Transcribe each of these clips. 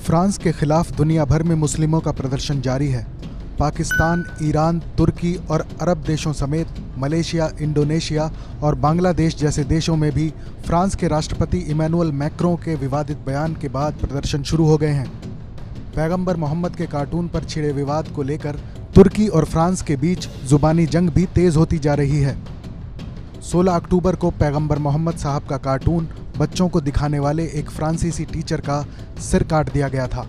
France के खिलाफ दुनिया भर में मुस्लिमों का प्रदर्शन जारी है। पाकिस्तान, ईरान, तुर्की और अरब देशों समेत मलेशिया, इंडोनेशिया और बांग्लादेश जैसे देशों में भी फ्रांस के राष्ट्रपति इमैनुअल मैक्रों के विवादित बयान के बाद प्रदर्शन शुरू हो गए हैं। पैगंबर मोहम्मद के कार्टून पर छिड़े विवाद को लेकर तुर्की और फ्रांस के बीच जुबानी जंग भी तेज होती जा रही है। 16 अक्टूबर को पैगंबर मोहम्मद साहब का कार्टून बच्चों को दिखाने वाले एक फ्रांसीसी टीचर का सिर काट दिया गया था।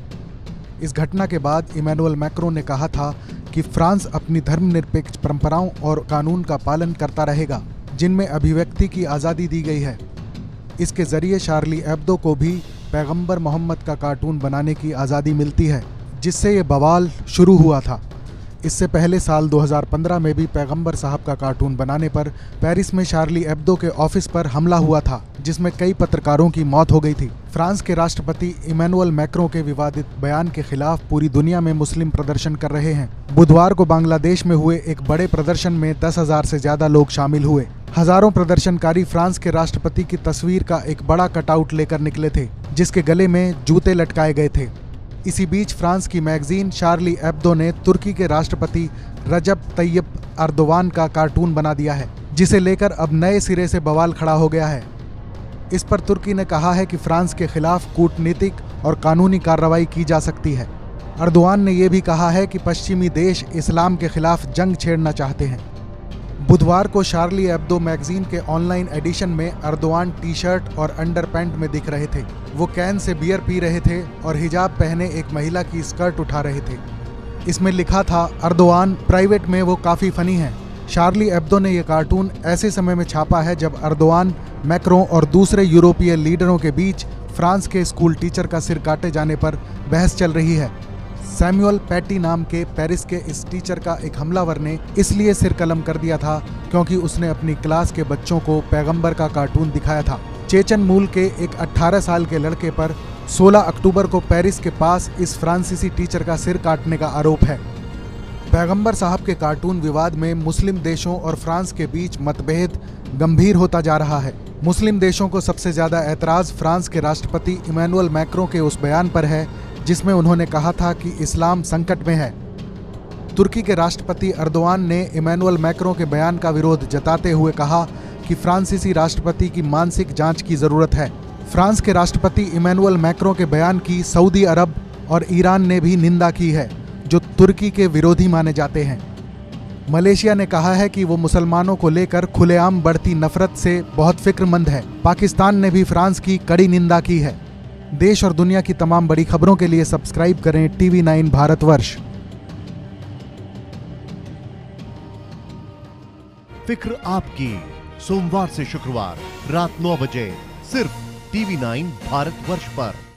इस घटना के बाद इमैनुअल मैक्रों ने कहा था कि फ्रांस अपनी धर्मनिरपेक्ष परंपराओं और कानून का पालन करता रहेगा, जिनमें अभिव्यक्ति की आज़ादी दी गई है। इसके ज़रिए शार्ली एब्दो को भी पैगंबर मोहम्मद का कार्टून बनाने की आज़ादी मिलती है, जिससे ये बवाल शुरू हुआ था। इससे पहले साल 2015 में भी पैगंबर साहब का कार्टून बनाने पर पेरिस में शार्ली एब्दो के ऑफिस पर हमला हुआ था, जिसमें कई पत्रकारों की मौत हो गई थी। फ्रांस के राष्ट्रपति इमैनुअल मैक्रों के विवादित बयान के खिलाफ पूरी दुनिया में मुस्लिम प्रदर्शन कर रहे हैं। बुधवार को बांग्लादेश में हुए एक बड़े प्रदर्शन में 10,000 से ज्यादा लोग शामिल हुए। हजारों प्रदर्शनकारी फ्रांस के राष्ट्रपति की तस्वीर का एक बड़ा कटआउट लेकर निकले थे, जिसके गले में जूते लटकाए गए थे। इसी बीच फ्रांस की मैगजीन शार्ली एब्दो ने तुर्की के राष्ट्रपति रजब तैयब अर्दोवान का कार्टून बना दिया है, जिसे लेकर अब नए सिरे से बवाल खड़ा हो गया है। इस पर तुर्की ने कहा है कि फ्रांस के खिलाफ कूटनीतिक और कानूनी कार्रवाई की जा सकती है। अर्दोवान ने यह भी कहा है कि पश्चिमी देश इस्लाम के खिलाफ जंग छेड़ना चाहते हैं। बुधवार को शार्ली एब्दो मैगजीन के ऑनलाइन एडिशन में अर्दोवान टी शर्ट और अंडरपैंट में दिख रहे थे। वो कैन से बियर पी रहे थे और हिजाब पहने एक महिला की स्कर्ट उठा रहे थे। इसमें लिखा था, अर्दोवान प्राइवेट में वो काफ़ी फनी है। शार्ली एब्दो ने यह कार्टून ऐसे समय में छापा है जब अर्दोवान, मैक्रों और दूसरे यूरोपीय लीडरों के बीच फ्रांस के स्कूल टीचर का सिर काटे जाने पर बहस चल रही है। सैमुअल पैटी नाम के पेरिस के इस टीचर का एक हमलावर ने इसलिए सिर कलम कर दिया था क्योंकि उसने अपनी क्लास के बच्चों को पैगंबर का कार्टून दिखाया था। चेचन मूल के एक 18 साल के लड़के पर 16 अक्टूबर को पेरिस के पास इस फ्रांसीसी टीचर का सिर काटने का आरोप है। पैगंबर साहब के कार्टून विवाद में मुस्लिम देशों और फ्रांस के बीच मतभेद गंभीर होता जा रहा है। मुस्लिम देशों को सबसे ज़्यादा ऐतराज़ फ्रांस के राष्ट्रपति इमैनुअल मैक्रों के उस बयान पर है जिसमें उन्होंने कहा था कि इस्लाम संकट में है। तुर्की के राष्ट्रपति अर्दोवान ने इमैनुअल मैक्रों के बयान का विरोध जताते हुए कहा कि फ्रांसीसी राष्ट्रपति की मानसिक जांच की ज़रूरत है। फ्रांस के राष्ट्रपति इमैनुअल मैक्रों के बयान की सऊदी अरब और ईरान ने भी निंदा की है, जो तुर्की के विरोधी माने जाते हैं। मलेशिया ने कहा है कि वो मुसलमानों को लेकर खुलेआम बढ़ती नफरत से बहुत फिक्रमंद है। पाकिस्तान ने भी फ्रांस की कड़ी निंदा की है। देश और दुनिया की तमाम बड़ी खबरों के लिए सब्सक्राइब करें TV9 भारतवर्ष। फिक्र आपकी, सोमवार से शुक्रवार रात 9 बजे सिर्फ TV9 भारतवर्ष पर।